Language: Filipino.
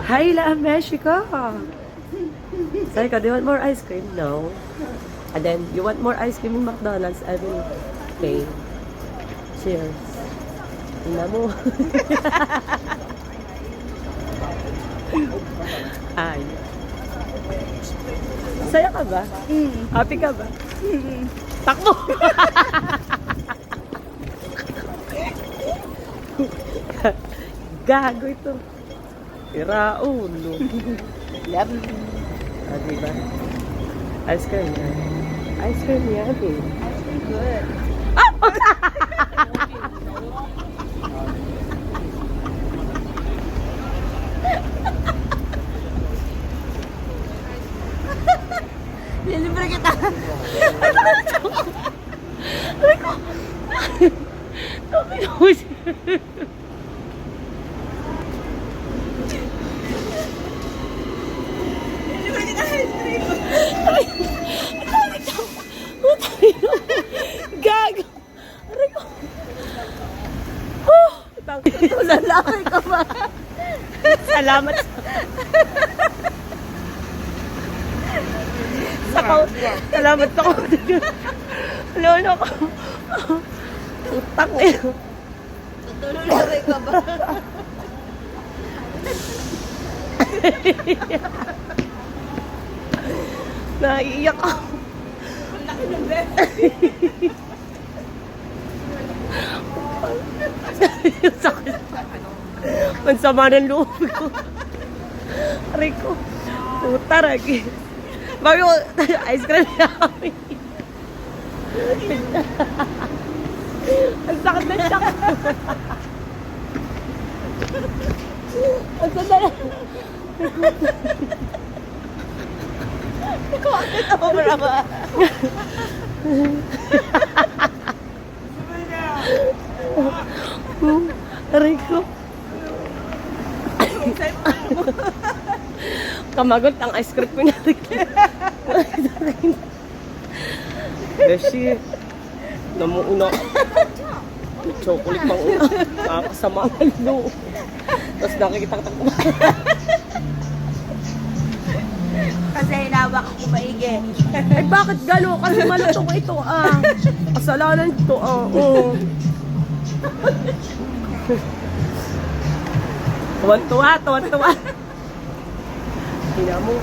Hi, La Mexico! Saika, do you want more ice cream? No. And then, you want more ice cream in McDonald's? I will pay. Cheers. Tingnan mo. Ay. Saya ka ba? Happy ka ba? Takbo! Gago ito. Iraulo. Yep. Ah, diba? Ice cream yan. Ice cream yan eh. Ice cream good. Lilibre kita. Aray ko! Sabi ko siya. Lilibre kita ice cream. Gago! Aray ko! Oh! Lalaki ka ba? Salamat Salamat ako. Lolo ko. Utang eh. Lalaki ka ba? Naiiyak ako. Ang laki ng best. Sakit. Ang sama ng loob ko. Aray ko. Puta, ragi. Bago ko, ice cream na kami. Ang sakit na siya. Ang sandali. Bakit ako marama? Aray ko. Kamagot ang ice cream ko natin. Beshi, namuuna. Chocolate pang una. Nakakasama ang loob. Tapos nakikita ko. Kasi hinawak ako maigi. Eh bakit galo? Kasi malutong ito ah. Kasalanan ito ah. Oo. Tuwan-tuwa. Tingnan mo.